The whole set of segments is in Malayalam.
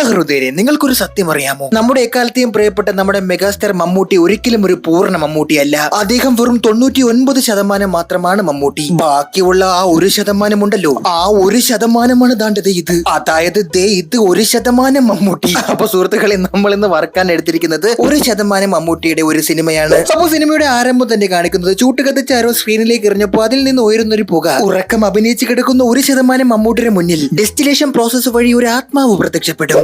സഹൃദയരെ, നിങ്ങൾക്കൊരു സത്യം അറിയാമോ? നമ്മുടെ എക്കാലത്തെയും പ്രിയപ്പെട്ട നമ്മുടെ മെഗാസ്റ്റാർ മമ്മൂട്ടി ഒരിക്കലും ഒരു പൂർണ്ണ മമ്മൂട്ടിയല്ല. അദ്ദേഹം വെറും 99% മാത്രമാണ് മമ്മൂട്ടി. ബാക്കിയുള്ള ആ 1% ഉണ്ടല്ലോ, ആ 1%മാണ് ദാണ്ടത് ഇത്. അതായത് ഇത് 1% മമ്മൂട്ടി. അപ്പൊ സുഹൃത്തുക്കളെ, നമ്മൾ ഇന്ന് വറക്കാൻ എടുത്തിരിക്കുന്നത് 1% മമ്മൂട്ടിയുടെ ഒരു സിനിമയാണ്. അപ്പൊ സിനിമയുടെ ആരംഭം തന്നെ കാണിക്കുന്നത് ചൂട്ടുകത്തിച്ചാരോ സ്ക്രീനിലേക്ക് എറിഞ്ഞപ്പോ അതിൽ നിന്ന് ഉയരുന്നൊരു പുക. ഉറക്കം അഭിനയിച്ച് കിടക്കുന്ന 1% മമ്മൂട്ടിയുടെ മുന്നിൽ ഡെസ്റ്റിലേഷൻ പ്രോസസ് വഴി ഒരു ആത്മാവ് പ്രത്യക്ഷപ്പെടും.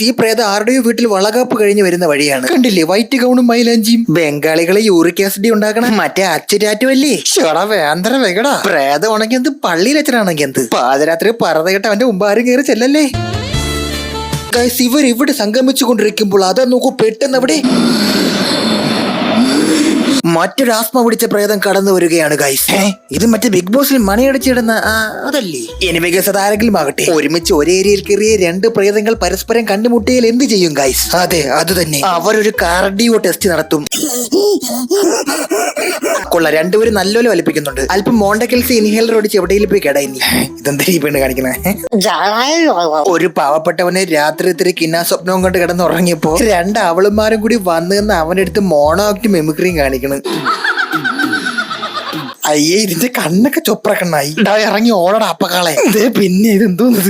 ഈ പ്രേതം ആരുടെയോ വീട്ടിൽ വളകാപ്പ് കഴിഞ്ഞ് വരുന്ന വഴിയാണ്. കണ്ടില്ലേ, വൈറ്റ് ഗൗണും മൈലാഞ്ചിയും. ബംഗാളികളെ യൂറിക് ആസിഡ് ഉണ്ടാക്കണം. മറ്റേ അച്ചുരാറ്റു അല്ലേ? വേന്തര വെകടാ. പ്രേതം ഉണങ്ങി എന്ത്, പള്ളിയിൽ അച്ഛനാണെങ്കിൽ എന്ത്. പാതിരാത്രി പറത കേട്ട് അവന്റെ മുമ്പ് ആരും കയറി ചെല്ലല്ലേ. ഗൈസ്, ഇവർ ഇവിടെ സംഗമിച്ചു കൊണ്ടിരിക്കുമ്പോൾ അതാ നോക്കൂ, പെട്ടെന്ന് അവിടെ മറ്റൊരു ആസ്മ പിടിച്ച പ്രേതം കടന്നു വരികയാണ് ഗൈസ്. ഇത് മറ്റേ ബിഗ് ബോസിൽ മണിയടിച്ചിടുന്ന അതല്ലേ? എനിവേ ഗൈസ്, അതാരെങ്കിലും ആകട്ടെ, ഒരുമിച്ച് ഒരേ ഏരിയയിൽ കയറിയ 2 പ്രേതങ്ങൾ പരസ്പരം കണ്ടുമുട്ടിയാൽ എന്ത് ചെയ്യും ഗൈസ്? അതെ, അത് തന്നെ. അവരൊരു കാർഡിയോ ടെസ്റ്റ് നടത്തും. കൊള്ള, രണ്ടുപേരും നല്ലോലെ വലിപ്പിക്കുന്നുണ്ട്. അല്പം മോണ്ടക്കൽസി ഇൻഹേലർ ഓടിച്ച് എവിടെയെങ്കിലും പോയി കേടായി. ഇതെന്താ ഈ പെണ്ണ് കാണിക്കണേ? ഒരു പാവപ്പെട്ടവനെ രാത്രി ഇത്തിരി കിന്നാ സ്വപ്നവും കൊണ്ട് കിടന്ന് ഉറങ്ങിയപ്പോ 2 അവളുമാരും കൂടി വന്നു നിന്ന് അവനെടുത്ത് മോണോ ആക്ട് മെമിക്രിയും കാണിക്കണം. അയ്യേ, ഇതിന്റെ കണ്ണൊക്കെ ചൊപ്ര കണ്ണായി. ഇറങ്ങി ഓടടാ അപ്പക്കാളെ. പിന്നെ ഇതെന്തോന്നത്?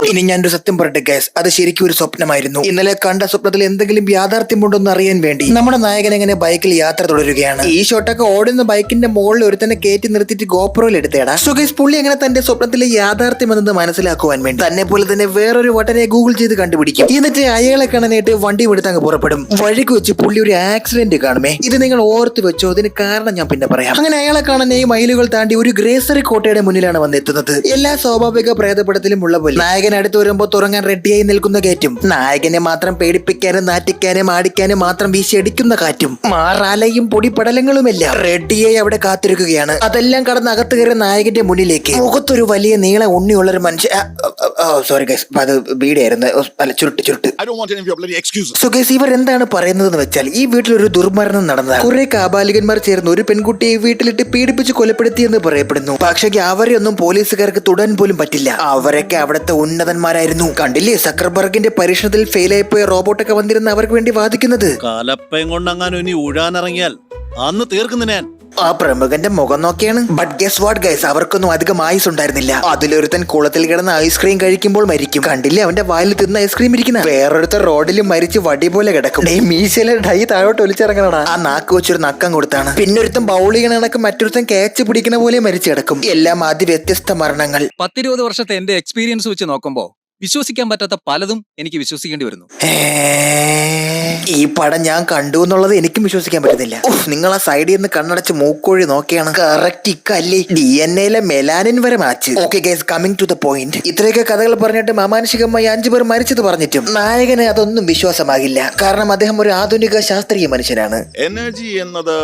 ഇനി ഞാനൊരു സത്യം പറയട്ടെ ഗൈസ്, അത് ശരിക്കും ഒരു സ്വപ്നമായിരുന്നു. ഇന്നലെ കണ്ട സ്വപ്നത്തിൽ എന്തെങ്കിലും യാഥാർത്ഥ്യമുണ്ടോന്ന് അറിയാൻ വേണ്ടി നമ്മുടെ നായകൻ എങ്ങനെ ബൈക്കിൽ യാത്ര തുടരുകയാണ്. ഈ ഷോട്ടൊക്കെ ഓടുന്ന ബൈക്കിന്റെ മുകളിൽ ഒരുത്തന്നെ കയറ്റി നിർത്തിയിട്ട് ഗോപ്രോയിൽ എടുത്തേടാ. സോ ഗൈസ്, പുള്ളി അങ്ങനെ തന്റെ സ്വപ്നത്തിലെ യാഥാർത്ഥ്യം എന്നത് മനസ്സിലാക്കുവാൻ വേണ്ടി തന്നെ പോലെ തന്നെ വേറൊരു വട്ടനെ ഗൂഗിൾ ചെയ്ത് കണ്ടുപിടിക്കും. എന്നിട്ട് അയാളെ കാണാനായിട്ട് വണ്ടി എടുത്ത് അങ്ങ് പുറപ്പെടും. വഴിക്ക് വെച്ച് പുള്ളി ഒരു ആക്സിഡന്റ് കാണുമേ. ഇത് നിങ്ങൾ ഓർത്ത് വെച്ചോ, അതിന് കാരണം ഞാൻ പിന്നെ പറയാം. അങ്ങനെ അയാളെ കാണാൻ ഈ മൈലുകൾ താണ്ടി ഒരു ഗ്രേസറി കോട്ടയുടെ മുന്നിലാണ് വന്നെത്തുന്നത്. എല്ലാ സ്വാഭാവിക പ്രേതപടത്തിലും ഉള്ള പോലെ നായകൻ അടുത്ത് വരുമ്പോ തുറങ്ങാൻ റെഡിയായി നിൽക്കുന്ന കയറ്റും, നായകനെ മാത്രം പേടിപ്പിക്കാനും നാറ്റിക്കാനും ആടിക്കാനും മാത്രം വീശി അടിക്കുന്ന കാറ്റും, മാറാലയും പൊടിപടലങ്ങളുമെല്ലാം റെഡിയായി അവിടെ കാത്തിരിക്കുകയാണ്. അതെല്ലാം കടന്ന് അകത്ത് കയറിയ നായകന്റെ മുന്നിലേക്ക് മുഖത്തൊരു വലിയ നീള ഉണ്ണിയുള്ളൊരു മനുഷ്യ സോറി ഗൈസ്, അത് ബീഡിയായിരുന്നു. അല്ല, ചുരുട്ട്. സോ ഗൈസ്, ഇവർ എന്താണ് പറയുന്നതെന്ന് വെച്ചാൽ, ഈ വീട്ടിൽ ഒരു ദുർമരണം നടന്നതാണ്. കുറെ കാബാലികന്മാർ ചേർന്ന് ഒരു പെൺകുട്ടിയെ വീട്ടിലിട്ട് പീഡിപ്പിച്ച് കൊലപ്പെടുത്തിയെന്ന് പറയപ്പെടുന്നു. പക്ഷേ അവരെ ഒന്നും പോലീസുകാർക്ക് തൊടാൻ പോലും പറ്റില്ല. അവരൊക്കെ അവിടുത്തെ ഉന്നതന്മാരായിരുന്നു. കണ്ടില്ലേ, സക്കർബർഗിന്റെ പരീക്ഷണത്തിൽ ഫെയിലായിപ്പോയ റോബോട്ടൊക്കെ വന്നിരുന്ന അവർക്ക് വേണ്ടി വാദിക്കുന്നത്. കാലപ്പയം കൊണ്ടങ്ങാനും ഇനി ഊഴാനിറങ്ങിയാൽ അന്ന് തീർക്കുന്നു ഞാൻ. ആ പ്രമുഖന്റെ മുഖം നോക്കിയാണ്. ബട്ട് ഗെസ് വാട്ട് ഗൈസ്, അവർക്കൊന്നും അധികം ആയുസ് ഉണ്ടായിരുന്നില്ല. അതിലൊരുത്തൻ കുളത്തിൽ കിടന്ന് ഐസ്ക്രീം കഴിക്കുമ്പോൾ മരിക്കും. കണ്ടില്ലേ, അവന്റെ വായിൽ തിന്ന ഐസ്ക്രീം ഇരിക്കുന്ന. വേറൊരുത്തൻ റോഡിൽ മരിച്ച് വടി പോലെ കിടക്കും. മീശയിലെ ഡൈ താഴോട്ട് ഒലിച്ചിറങ്ങണടാ. ആ നാക്ക് വെച്ചൊരു നക്കം കൊടുത്താണ്. പിന്നൊരുത്തൻ ബൗൾ ചെയ്യണ കണക്ക് മറ്റൊരുത്തൻ ക്യാച്ച് പിടിക്കുന്ന പോലെ മരിച്ചു കിടക്കും. എല്ലാം അതിവ്യത്യസ്ത മരണങ്ങൾ. 10-20 വർഷത്തെ എന്റെ എക്സ്പീരിയൻസ് വെച്ച് നോക്കുമ്പോ വിശ്വസിക്കാൻ പറ്റാത്ത പലതും എനിക്ക് വിശ്വസിക്കേണ്ടി വരുന്നു. ഈ പടം ഞാൻ കണ്ടു എന്നുള്ളത് എനിക്കും വിശ്വസിക്കാൻ പറ്റുന്നില്ല. നിങ്ങൾ ആ സൈഡിൽ നിന്ന് കണ്ണടച്ച് മൂക്കോഴി നോക്കിയാണ്. കറക്റ്റ് ഇക്കല്ലേ, DNA മെലാനിൻ വരെ match. Okay guys, coming to the point. ഇത്രയൊക്കെ കഥകൾ പറഞ്ഞിട്ട് അമാനുഷികമായി 5 പേർ മരിച്ചത് പറഞ്ഞിട്ടും നായകന് അതൊന്നും വിശ്വാസമാകില്ല. കാരണം അദ്ദേഹം ഒരു ആധുനിക ശാസ്ത്രീയ മനുഷ്യനാണ്. എനർജി എന്നത്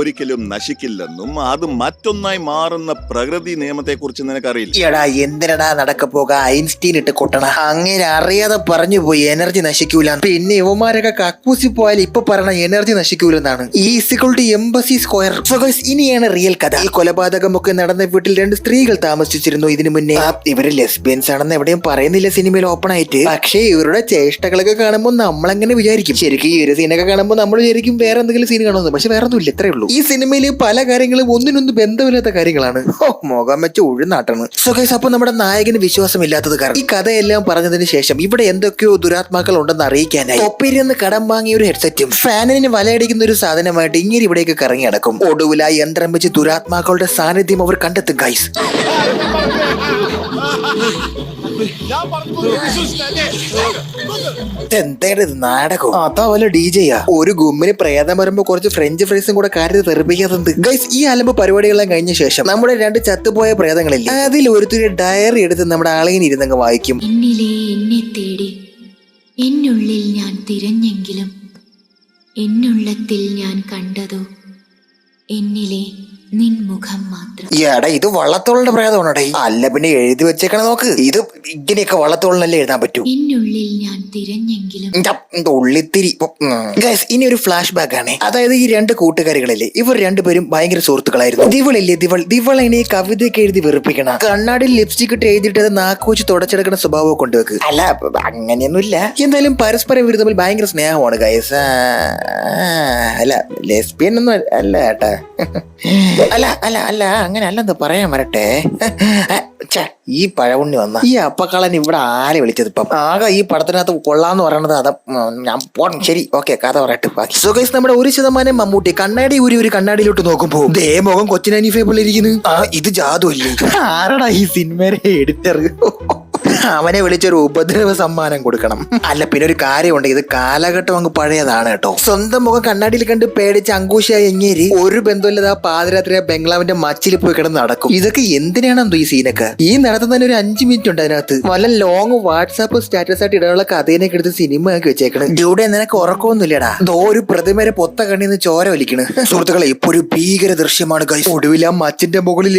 ഒരിക്കലും നശിക്കില്ലെന്നും അത് മറ്റൊന്നായി മാറുന്ന പ്രകൃതി നിയമത്തെ കുറിച്ച് നിനക്കറിയില്ല. എടാ, എന്തിനടാ നടക്കപ്പോക ഐൻസ്റ്റീൻ ഇട്ട് കൊട്ടണം. അങ്ങനെ അറിയാതെ പറഞ്ഞു പോയി എനർജി നശിക്കൂല. പിന്നെ യുവമാരൊക്കെ കക്കൂസി പോയാൽ ഇപ്പൊ പറയണ എനർജി നശിക്കൂലെന്നാണ്. Embassy Square. ഇനിയാണ് റിയൽ കഥ. ഈ കൊലപാതകമൊക്കെ നടന്ന വീട്ടിൽ 2 സ്ത്രീകൾ താമസിച്ചിരുന്നു ഇതിനു മുന്നേ. ഇവര് ലെസ്ബിയൻസ് ആണെന്ന് എവിടെയും പറയുന്നില്ല സിനിമയിൽ ഓപ്പൺ ആയിട്ട്. പക്ഷേ ഇവരുടെ ചേഷ്ടകളൊക്കെ കാണുമ്പോൾ നമ്മളെങ്ങനെ വിചാരിക്കും, ശരിക്കും ഈ ഒരു സീനൊക്കെ കാണുമ്പോൾ നമ്മൾ വിചാരിക്കും വേറെ എന്തെങ്കിലും സീൻ കാണുമെന്ന്. പക്ഷെ വേറെ ഒന്നുമില്ല, ഇത്രേ ഉള്ളൂ. ഈ സിനിമയിൽ പല കാര്യങ്ങളും ഒന്നിനൊന്നും ബന്ധമില്ലാത്ത കാര്യങ്ങളാണ്. മുഖം വെച്ച് ഉഴുന്നാട്ടാണ്. സോ ഗൈസ്, അപ്പൊ നമ്മുടെ നായകന് വിശ്വാസമില്ലാത്തത് കാരണം ഈ കഥയെല്ലാം പറഞ്ഞതിന് ശേഷം ഇവിടെ എന്തൊക്കെയോ ദുരാത്മാക്കൾ ഉണ്ടെന്ന് അറിയിക്കാനായി ഒപ്പിരിന്ന് കടം വാങ്ങിയ ഒരു ഹെഡ്സെറ്റും ഫാനിന് വലയടിക്കുന്ന ഒരു സാധനമായിട്ട് ഇങ്ങനെ ഇവിടേക്ക് കറങ്ങി നടക്കും. ഒടുവിലായി യന്ത്രം വെച്ച് ദുരാത്മാക്കളുടെ സാന്നിധ്യം അവർ കണ്ടെത്തും ഗൈസ്. എന്തായത് നാടകം? അതാ വല്ല DJയാ. ഒരു ഗുമ്മിന് പ്രേതം വരുമ്പോ കുറച്ച് ഫ്രഞ്ച് ഫ്രൈസും കൂടെ കാര്യത്തിൽ തെറിപ്പിക്കാറുണ്ട് ഗൈസ്. ഈ അലമ്പ് പരിപാടികളെല്ലാം കഴിഞ്ഞ ശേഷം നമ്മുടെ 2 ചത്തുപോയ പ്രേതങ്ങളില്ലേ, അതിൽ ഒരുത്തിരി ഡയറി എടുത്ത് നമ്മുടെ ആളെയും ഇരുന്നങ്ങ് വായിക്കും. എന്നിലെ എന്നെ തേടി എന്നുള്ളിൽ ഞാൻ തിരഞ്ഞെങ്കിലും എന്നുള്ളത്തിൽ ഞാൻ കണ്ടതോ എന്നിലെ നിൻ മുഖം മാത്രം. എടാ ഇത് വള്ളത്തോളിന്റെ പ്രേതമാണോടെ? അല്ല പിന്നെ എഴുതി വെച്ചേക്കണ നോക്ക്. ഇത് ഇങ്ങനെയൊക്കെ വള്ളത്തോളിനല്ലേ എഴുതാൻ പറ്റൂ. എന്നുള്ളിൽ ഞാൻ തിരഞ്ഞെങ്കിലും ഉള്ളിത്തിരി. ഗൈസ് ഇനി ഒരു ഫ്ലാഷ് ബാക്ക് ആണ്. അതായത് ഈ രണ്ട് കൂട്ടുകാരികളില്ലേ, ഇവർ രണ്ടുപേരും ഭയങ്കര സുഹൃത്തുക്കളായിരുന്നു. ദിവളില്ലേ ദിവൾ ഇനി കവിതയൊക്കെ എഴുതി വെറുപ്പിക്കണം. കണ്ണാടിയിൽ ലിപ്സ്റ്റിക് ഇട്ട് എഴുതിയിട്ട് അത് നാക്ക് വെച്ച് തുടച്ചെടുക്കുന്ന സ്വഭാവം കൊണ്ടുവെക്ക്. അല്ല അങ്ങനെയൊന്നുമില്ല. എന്തായാലും പരസ്പരം ഇവർ തമ്മിൽ ഭയങ്കര സ്നേഹമാണ് ഗൈസ്. അല്ല ലെസ്ബിയൻ ഒന്നും അല്ല ഏട്ടാ. അല്ല അങ്ങനെ അല്ലെന്ന് പറയാൻ വരട്ടെ. ഈ പഴവുണ്ണി വന്ന ഈ അപ്പക്കളൻ ഇവിടെ ആരെ വിളിച്ചത് ഇപ്പം? ആകെ ഈ പടത്തിനകത്ത് കൊള്ളാന്ന് പറയണത് അതാ. ഞാൻ പോണം. ശരി ഓക്കെ, കഥ പറയട്ടെ ബാക്കി. സോ ഗൈസ് നമ്മുടെ 1% മമ്മൂട്ടി കണ്ണാടി ഒരു കണ്ണാടിയിലോട്ട് നോക്കുമ്പോ ദേ മുഖം കൊച്ചിനാനിഫെ പോലെ ഇരിക്കുന്നു. ഇത് ജാതു അല്ലേ? ആരടാ ഈ സിനിമയുടെ എഡിറ്റർ? അവനെ വിളിച്ചൊരു ഉപദ്രവ സമ്മാനം കൊടുക്കണം. അല്ല പിന്നെ ഒരു കാര്യമുണ്ട്, ഇത് കാലഘട്ടം അങ്ങ് പഴയതാണ് കേട്ടോ. സ്വന്തം മുഖം കണ്ണാടിയിൽ കണ്ട് പേടിച്ച് അങ്കൂശായി എങ്ങേരി ഒരു ബന്ധമില്ലാതെ ആ പാതിരാത്രി ബംഗ്ലാവിന്റെ മച്ചിൽ പോയി കിടന്ന് നടക്കും. ഇതൊക്കെ എന്തിനാണെന്തോ ഈ സീനൊക്കെ? ഈ നടത്തുന്നതിന് ഒരു 5 മിനിറ്റ് ഉണ്ട് അതിനകത്ത്. വല്ല ലോങ് വാട്സാപ്പ് സ്റ്റാറ്റസ് ആയിട്ട് ഇടാനുള്ള കഥേനൊക്കെ എടുത്ത് സിനിമ ആക്കി വെച്ചേക്കണം. ഡ്യൂടെ നിനക്ക് ഉറക്കമൊന്നുമില്ലടാ. ദോ ഒരു പ്രതിമരെ പൊത്ത കണ്ണിന്ന് ചോര വലിക്കണ്. സുഹൃത്തുക്കളെ ഇപ്പൊ ഒരു ഭീകര ദൃശ്യമാണ് ഗൈസ്. ഒടുവിൽ ആ മച്ചിന്റെ മുകളിൽ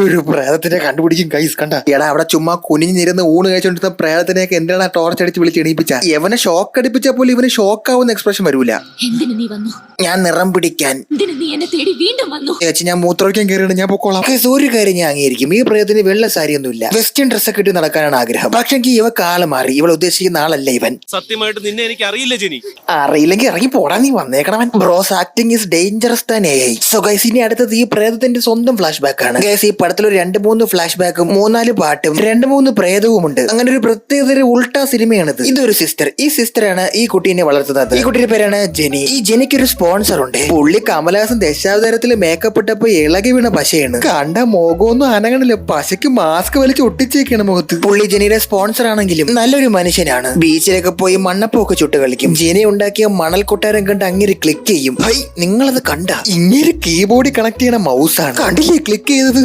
ഒരു പ്രേതത്തിനെ കണ്ടുപിടിക്കും ഗൈസ്. കണ്ട എടാ അവിടെ ചുമ്മാ കുനിഞ്ഞിരുന്ന് ഊണ് കഴിച്ചോണ്ടിരുന്ന പ്രേതത്തിനെയൊക്കെ എന്താണ് ടോർച്ച് അടിച്ച് വിളിച്ച് എണീപ്പിച്ച? ഇവനെ ഷോക്ക് അടിപ്പിച്ച പോലെ ഇവന് ഷോക്ക് ആവുന്ന എക്സ്പ്രഷൻ വരൂല. എന്തിനു നീ വന്നു? ഞാൻ നിറം പിടിക്കാൻ. എന്തിനു നീ എന്നെ തേടി വീണ്ടും വന്നു? ചേച്ചി ഞാൻ മൂത്രമൊഴിക്കാൻ കയറിയാണ്, ഞാൻ പൊക്കോളാം. ഒരു കാര്യം ഞാൻ അംഗീകരിക്കും, ഈ പ്രേതത്തിന് വെള്ള സാരിയൊന്നുമില്ല, വെസ്റ്റേൺ ഡ്രസ്സൊക്കെ ഇട്ട് നടക്കാനാണ് ആഗ്രഹം. പക്ഷെ ഇവ കാലം മാറി. ഇവൾ ഉദ്ദേശിക്കുന്ന ആളല്ല ഇവൻ. സത്യമായിട്ട് നിന്നെ എനിക്ക് അറിയില്ല ജെനി. അറിയില്ലെങ്കിൽ ഇറങ്ങി പോടാ, നീ വന്നേക്കണവൻ. ബ്രോസ് ആക്ടിങ് ഈസ് ഡേഞ്ചറസ് താൻ AI. സോ ഗൈസ് ഇനി അടുത്തത് ഈ പ്രേതത്തിന്റെ സ്വന്തം ഫ്ലാഷ് ബാക്ക് ആണ്. ഗൈസ് ഈ പടത്തിൽ ഒരു 2-3 ഫ്ലാഷ് ബാക്കും 3-4 പാട്ടും 2-3 പ്രേതവും ഉണ്ട്. അങ്ങനെ ഒരു പ്രത്യേക ഉൾട്ടാ സിനിമയാണിത്. ഇതൊരു സിസ്റ്റർ. ഈ സിസ്റ്ററാണ് ഈ കുട്ടീനെ വളർത്തുന്നത്. ഈ കുട്ടിയുടെ പേരാണ് ജെനി. ഈ ജെനിക്ക് ഒരു സ്പോൺസർ ഉണ്ട്. പുള്ളി കമലഹാസൻ ദശാവതാരത്തിൽ മേക്കപ്പ് ഇട്ടപ്പോ ഇളകി വീണ പശയാണ്. കണ്ട മുഖമൊന്നും അനങ്ങണില്ല. പശയ്ക്ക് മാസ്ക് വലിച്ച് ഒട്ടിച്ചേക്കാണ് മുഖത്ത്. പുള്ളി ജെനിയുടെ സ്പോൺസർ ആണെങ്കിലും നല്ലൊരു മനുഷ്യനാണ്. ബീച്ചിലൊക്കെ പോയി മണ്ണപ്പൊക്കെ ചുട്ട് കളിക്കും. ജെനി ഉണ്ടാക്കിയ മണൽ കൊട്ടാരം കണ്ട് അങ്ങനെ ക്ലിക്ക് ചെയ്യും. ഹൈ നിങ്ങളത് കണ്ട? ഇങ്ങനെ കീബോർഡിൽ കണക്ട് ചെയ്യണ മൗസാണ്. കണ്ടില്ലേ ക്ലിക്ക് ചെയ്തത്?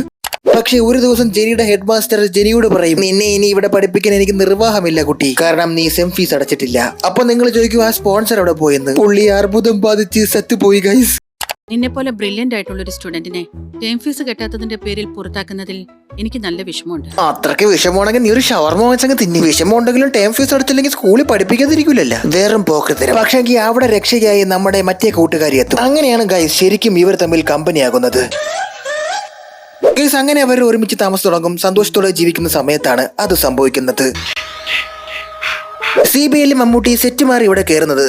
പക്ഷെ ഒരു ദിവസം ജെനിയുടെ ഹെഡ് മാസ്റ്റർ ജെനിയോട് പറയും, നിന്നെ ഇനി ഇവിടെ പഠിപ്പിക്കാൻ എനിക്ക് നിർവാഹമില്ല കുട്ടി, കാരണം നീ സെം ഫീസ് അടച്ചിട്ടില്ല. അപ്പൊ നിങ്ങൾ ചോദിക്കും ആ സ്പോൺസർ അവിടെ പോയെന്ന്. പുള്ളി അർബുദം ബാധിച്ച് സത്തുപോയി ഗൈസ്. നിന്നെ പോലെ ബ്രില്യന്റ് ആയിട്ടുള്ള ഒരു സ്റ്റുഡന്റിനെ ടേം ഫീസ് കെട്ടാത്തതിന്റെ പേരിൽ പുറത്താക്കുന്നതിൽ എനിക്ക് നല്ല വിഷമമുണ്ട്. അത്രയ്ക്ക് വിഷമമാണെങ്കിൽ നീ ഒരു ഷവർമ വെച്ചങ്ങ് തിന്നി. വിഷമമുണ്ടെങ്കിലും ടേം ഫീസ് അടച്ചില്ലെങ്കിൽ സ്കൂളിൽ പഠിപ്പിക്കാതിരിക്കില്ലല്ലോ. വേറും പോക്കത്തരം. പക്ഷെ അവിടെ രക്ഷയായി നമ്മുടെ മറ്റേ കൂട്ടുകാരി എത്തും. അങ്ങനെയാണ് ഗൈസ് ശരിക്കും ഇവർ തമ്മിൽ കമ്പനിയാകുന്നത്. അങ്ങനെ അവർ ഒരുമിച്ച് താമസം തുടങ്ങും. സന്തോഷത്തോടെ ജീവിക്കുന്ന സമയത്താണ് അത് സംഭവിക്കുന്നത്. CBI മമ്മൂട്ടി സെറ്റ് മാറി ഇവിടെ കയറുന്നത്.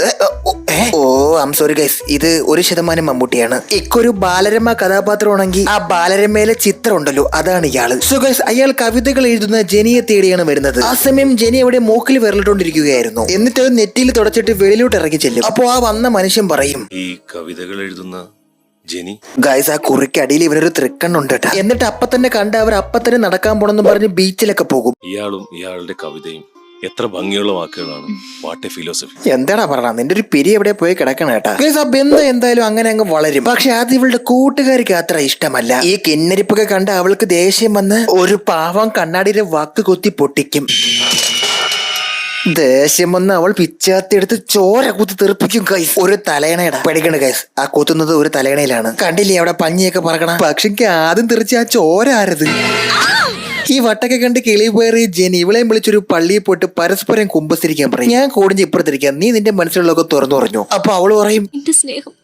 ഓ ഐം സോറി ഗൈസ്, ഇത് 1% മമ്മൂട്ടിയാണ്. ഇക്കൊരു ബാലരമ കഥാപാത്രമാണെങ്കിൽ ആ ബാലരമയിലെ ചിത്രം ഉണ്ടല്ലോ, അതാണ് ഇയാള്. സോ ഗൈസ് അയാൾ കവിതകൾ എഴുതുന്ന ജെനിയെ തേടിയാണ് വരുന്നത്. ആ സമയം ജെനി അവിടെ മൂക്കിൽ വിരലിട്ടുകൊണ്ടിരിക്കുകയായിരുന്നു. എന്നിട്ട് അത് നെറ്റിയിൽ തുടച്ചിട്ട് വെളിയിലോട്ട് ഇറങ്ങി ചെല്ലും. അപ്പോ ആ വന്ന മനുഷ്യൻ പറയും, ഈ കവിതകൾ എഴുതുന്ന ജെനി. ഗൈസ് ആ കുറിക്കടിയിൽ ഇവനൊരു തൃക്കണ്ണുണ്ട് കേട്ടാ. എന്നിട്ട് അപ്പൊ തന്നെ കണ്ട അവർ അപ്പൊ തന്നെ നടക്കാൻ പോണെന്ന് പറഞ്ഞ് ബീച്ചിലൊക്കെ പോകും. ഇയാളും ഇയാളുടെ കവിതയും എത്ര ഭംഗിയുള്ള വാക്കുകളാണ്. What A philosophy. എന്താടാ പറഞ്ഞ, നിന്റെ ഒരു പിരി എവിടെ പോയി കിടക്കണ കേട്ടാ. ആ ബന്ധം എന്തായാലും അങ്ങനെ അങ്ങ് വളരും. പക്ഷെ അത് ഇവളുടെ കൂട്ടുകാർക്ക് അത്ര ഇഷ്ടമല്ല. ഈ കിന്നരിപ്പൊക്കെ കണ്ട് അവൾക്ക് ദേഷ്യം വന്ന് ഒരു പാവം കണ്ണാടിയുടെ വാക്ക് കൊത്തി പൊട്ടിക്കും. ദേഷ്യം വന്ന് അവൾ പിച്ചാത്തിയെടുത്ത് ചോര കുത്തി തെറിപ്പിക്കും ഗൈസ്. ഒരു തലയണയുടെ പഠിക്കണ ഗൈസ്. ആ കുത്തുന്നത് ഒരു തലയണയിലാണ്. കണ്ടില്ലേ അവിടെ പഞ്ഞിയൊക്കെ പറക്കണം. പക്ഷെ ആദ്യം തെറിച്ച് ആ ചോര ആരത്? ഈ വട്ടൊക്കെ കണ്ട് കിളി പോയറി ജെനി ഇവളെയും വിളിച്ചൊരു പള്ളിയിൽ പോയിട്ട് പരസ്പരം കുമ്പസരിക്കാൻ പറയും. ഞാൻ കൂടിഞ്ഞ് ഇപ്പുറത്തിരിക്കാം, നീ നിന്റെ മനസ്സിലുള്ളതൊക്കെ തുറന്നു പറഞ്ഞു. അപ്പൊ അവള് പറയും, എന്റെ സ്നേഹം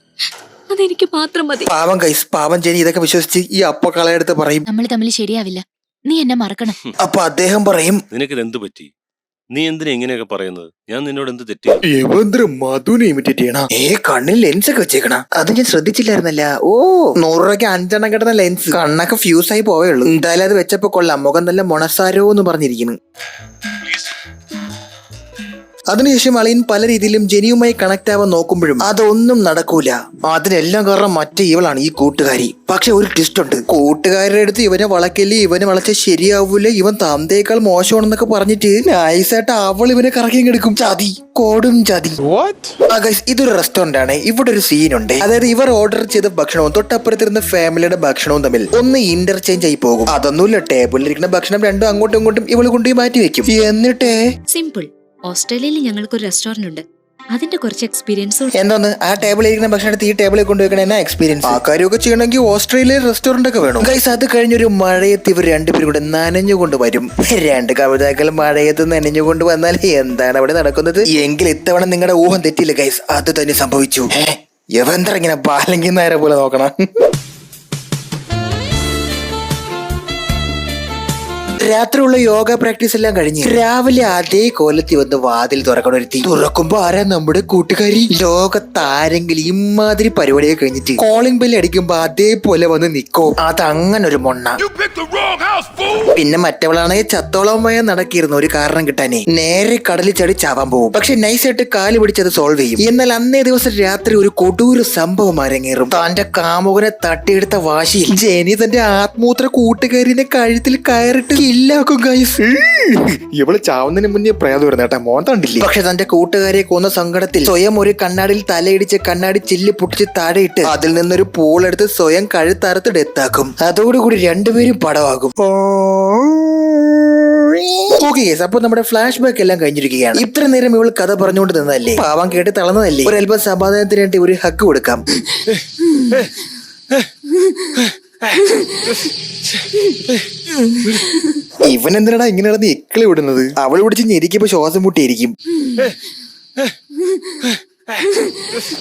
അതെനിക്ക് മാത്രം മതി. പാവം ഗൈസ്, പാവം ജെനി ഇതൊക്കെ വിശ്വസിച്ച് ഈ അപ്പ കളയെടുത്ത് പറയും, നമ്മൾ തമ്മിൽ ശരിയാവില്ല, നീ എന്നെ മറക്കണം. അപ്പൊ അദ്ദേഹം പറയും, നിനക്ക് എന്ത് പറ്റി? നീ എന്തിനാ ഇങ്ങനെയൊക്കെ പറയുന്നത്? ഞാൻ നിന്നോട് എന്ത് തെറ്റി? മധുനെ ഇമിറ്റേറ്റ് ചെയ്യണം. കണ്ണിൽ ലെൻസ് ഒക്കെ വെച്ചേക്കണം. അത് ഞാൻ ശ്രദ്ധിച്ചില്ലായിരുന്നല്ല. ഓ 100 രൂപയ്ക്ക് 5 കിട്ടുന്ന ലെൻസ്. കണ്ണൊക്കെ ഫ്യൂസ് ആയി പോയുള്ളൂ. എന്തായാലും അത് വെച്ചപ്പോ കൊള്ളാം, മുഖം നല്ല മൊണസാരോ എന്ന് പറഞ്ഞിരിക്കുന്നു. അതിനുശേഷം അളിയൻ പല രീതിയിലും ജെനിയുമായി കണക്ട് ആവാൻ നോക്കുമ്പോഴും അതൊന്നും നടക്കൂല. അതിനെല്ലാം കാരണം മറ്റേ ഇവളാണ്, ഈ കൂട്ടുകാരി. പക്ഷെ ഒരു ട്വിസ്റ്റ് ഉണ്ട്. കൂട്ടുകാരുടെ അടുത്ത് ഇവനെ വളക്കല്ലേ, ഇവനെ വളച്ച ശരിയാവൂല, ഇവൻ തന്തയേക്കാൾ മോശമാണെന്നൊക്കെ പറഞ്ഞിട്ട് നൈസായിട്ട് അവൾ ഇവനെ കറക്കിയും എടുക്കും. ചതി, കോടും ചതി. ഇതൊരു റെസ്റ്റോറന്റ് ആണ്. ഇവിടെ ഒരു സീനുണ്ട്. അതായത് ഇവർ ഓർഡർ ചെയ്ത ഭക്ഷണവും തൊട്ടപ്പുറത്തിരുന്ന ഫാമിലിയുടെ ഭക്ഷണവും തമ്മിൽ ഒന്ന് ഇന്റർചേഞ്ച് ആയി പോകും. അതൊന്നുമില്ല, ടേബിളിലിരിക്കുന്ന ഭക്ഷണം രണ്ടും അങ്ങോട്ടും ഇങ്ങോട്ടും ഇവള് കൊണ്ടുപോയി മാറ്റി വെക്കും. എന്നിട്ടേ സിമ്പിൾ. ഓസ്ട്രേലിയയിൽ ഞങ്ങൾക്കൊരു റെസ്റ്റോറന്റ് ഉണ്ട്. അതിന്റെ കുറച്ച് എക്സ്പീരിയൻസ് എന്തോന്ന് ആ ടേബിളിൽ ഇരിക്കുന്ന ഭക്ഷണം എടുത്ത് ഈ ടേബിളിൽ കൊണ്ടുവെക്കണ എന്നാ എക്സ്പീരിയൻസ്? ആ കാര്യമൊക്കെ ചെയ്യണമെങ്കിൽ ഓസ്ട്രേലിയൻ റെസ്റ്റോറന്റ് ഒക്കെ വേണം ഗൈസ്. അത് കഴിഞ്ഞൊരു മഴയത്ത് ഇവർ രണ്ടുപേരും കൂടെ നനഞ്ഞുകൊണ്ട് വരും. രണ്ട് കവിതാക്കൾ മഴയത്ത് നനഞ്ഞുകൊണ്ട് വന്നാൽ എന്താണ് അവിടെ നടക്കുന്നത്? എങ്കിൽ ഇത്തവണ നിങ്ങളുടെ ഊഹം തെറ്റില്ല ഗൈസ്, അത് തന്നെ സംഭവിച്ചു. എവന്ത്ര ഇങ്ങനെ ബാലങ്കി നേരെ പോലെ നോക്കണം. രാത്രിയുള്ള യോഗ പ്രാക്ടീസ് എല്ലാം കഴിഞ്ഞ് രാവിലെ അതേ കോലത്തിൽ വന്ന് വാതിൽ തുറക്കണൊരുത്തി. തുറക്കുമ്പോ ആരാ? നമ്മുടെ കൂട്ടുകാരി. ലോകത്താരെങ്കിലും ഇമാതിരി പരിപാടിയൊക്കെ കഴിഞ്ഞിട്ട് കോളിംഗ് ബെല്ല് അടിക്കുമ്പോ അതേപോലെ വന്ന് നിക്കോ? അതങ്ങനെ ഒരു മൊണ്ണ. പിന്നെ മറ്റവളാണെങ്കിൽ ചത്തോളമായ നടക്കിയിരുന്നു ഒരു കാരണം കിട്ടാനേ. നേരെ കടലിൽ ചടി ചാവാൻ പോകും. പക്ഷെ നൈസായിട്ട് കാല് പിടിച്ചത് സോൾവ് ചെയ്യും. എന്നാൽ അന്നേ ദിവസം രാത്രി ഒരു കൊടൂര സംഭവം അരങ്ങേറും. തന്റെ കാമുകനെ തട്ടിയെടുത്ത വാശിയിൽ ജെനി തന്റെ ആത്മൂത്ര കൂട്ടുകാരിനെ കഴുത്തിൽ കയറിട്ട് ഇല്ലാക്കും ഗൈസ്. ഇവള് ചാവുന്നതിന് മുന്നേ പ്രയാസം വരുന്ന കേട്ടാ, മോൻ കണ്ടില്ലേ? പക്ഷെ തന്റെ കൂട്ടുകാരെ കൊന്ന സങ്കടത്തിൽ സ്വയം ഒരു കണ്ണാടിയിൽ തലയിടിച്ച് കണ്ണാടി ചില്ല് പൊട്ടിച്ച് താഴെയിട്ട് അതിൽ നിന്നൊരു പൂളെടുത്ത് സ്വയം കഴുത്തറുത്ത് ഡെത്താക്കും. അതോടുകൂടി രണ്ടുപേരും പടമാകും. ഓക്കെ ഗൈസ്, അപ്പൊ നമ്മുടെ ഫ്ലാഷ് ബാക്ക് എല്ലാം കഴിഞ്ഞിരിക്കുകയാണ്. ഇത്ര നേരം ഇവൾ കഥ പറഞ്ഞുകൊണ്ട് നിന്നതല്ലേ, പാവം കേട്ട് തളർന്നതല്ലേ, ഒരു അല്പം സമാധാനത്തിന് വേണ്ടി ഒരു ഹഗ് കൊടുക്കാം. ഇവൻ എന്തിനാ ഇങ്ങനെ നടന്ന് ഇക്കിളി വിടുന്നത്? അവൾ പിടിച്ച് ഞെരിക്കുമ്പോ ശ്വാസം മുട്ടിയിരിക്കും.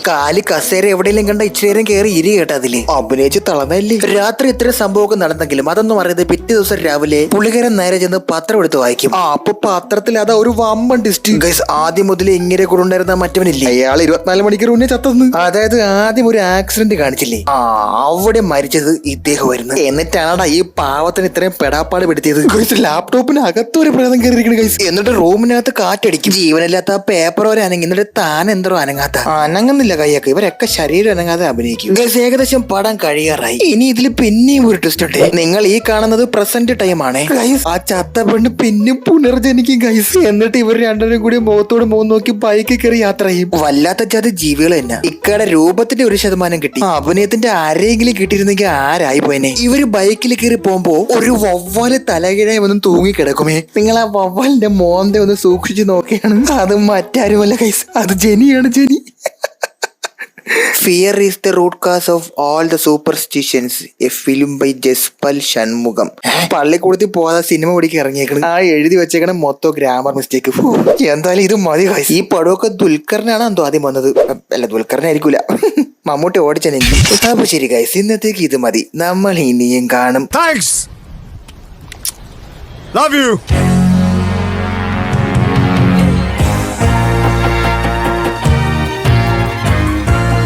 കാല് കസേര എവിടെയെങ്കിലും കണ്ട ഇച്ചിരി നേരം കയറി ഇരി കേട്ടാ അതില് അഭിനയിച്ച് തളർന്നല്ലേ. രാത്രി ഇത്ര സംഭവമൊക്കെ നടന്നെങ്കിലും അതൊന്നും അറിയാതെ പിറ്റേ ദിവസം രാവിലെ പുള്ളിക്കാരൻ നേരെ ചെന്ന് പത്രം എടുത്ത് വായിക്കും. അപ്പൊ പത്രത്തിൽ അതാ ഒരു വമ്പൻ ടിസ്റ്റ് ഗൈസ്. ആദ്യം മുതലേ ഇങ്ങനെ കൂടെ ഉണ്ടായിരുന്ന മറ്റവനില്ലേ, അയാൾ 24 മണിക്കൂർ മുന്നേ ചത്തന്ന്. അതായത് ആദ്യം ഒരു ആക്സിഡന്റ് കാണിച്ചില്ലേ, അവിടെ മരിച്ചത് ഇദ്ദേഹമായിരുന്നു. എന്നിട്ടാണ് ഈ പാവത്തിന് ഇത്രയും പെടാപ്പാട് പെടുത്തിയത് ഗൈസ്. ലാപ്ടോപ്പിന് അകത്തൊരു പ്രേതം കയറിയിരിക്കുന്നു ഗൈസ്. എന്നിട്ട് റൂമിനകത്ത് കാറ്റടിക്കും. ജീവനില്ലാത്ത പേപ്പർ വരെ അനങ്ങി. എന്നിട്ട് താൻ എന്തോ അനങ്ങുന്നില്ല കൈയൊക്കെ. ഇവരൊക്കെ ശരീരം അനങ്ങാതെ അഭിനയിക്കും ഗൈസ്. ഏകദേശം പടം കഴിയാറായി. ഇനി ഇതിൽ പിന്നെയും ഒരു ട്വിസ്റ്റ് ഉണ്ട്. നിങ്ങൾ ഈ കാണുന്നത് പ്രസന്റ് ടൈം ആണ് ഗൈസ്. ആ ചത്ത പെണ്ണ് പിന്നും പുനർജനിക്കും ഗൈസ്. എന്നിട്ട് ഇവർ രണ്ടുപേരും കൂടി മുഖത്തോട് മുഖം നോക്കി ബൈക്കിൽ കയറി യാത്ര ചെയ്യും. വല്ലാത്ത ജാതി ജീവികൾ തന്നെ. ഇക്കടെ രൂപത്തിന്റെ 1% കിട്ടി. അഭിനയത്തിന്റെ ആരെങ്കിലും കിട്ടിയിരുന്നെങ്കിൽ ആരായി പോയനെ. ഇവര് ബൈക്കിൽ കയറി പോകുമ്പോ ഒരു വവ്വാല് തലകിഴായി ഒന്നും തൂങ്ങി കിടക്കുമേ. നിങ്ങൾ ആ വവ്വാലിന്റെ മോന്തെ ഒന്ന് സൂക്ഷിച്ചു നോക്കിയാണ്. അത് മറ്റാരുമല്ല ഗൈസ്, അത് ജെനിയാണ്. Jeni. Fear is the root cause of all the superstitions. A film by ജസ്പൽ Shanmugham. പള്ളിക്കൂടത്തിൽ പോകാതെ സിനിമ പിടിക്ക് ഇറങ്ങിയേക്കണം. ആ എഴുതി വെച്ചേക്കണം മൊത്തം ഗ്രാമർ മിസ്റ്റേക്ക്. എന്തായാലും ഇത് മതി. ഈ പടമൊക്കെ ദുൽഖറിനാണ് എന്തോ ആദ്യം വന്നത്. അല്ല, ദുൽഖറിനായിരിക്കൂല, മമ്മൂട്ടി ഓടിച്ചാൽ എനിക്ക്. അപ്പൊ ശരി ഗൈസ്, ഇന്നത്തേക്ക് ഇത് മതി. നമ്മൾ ഇനിയും കാണും. Thanks. Love you.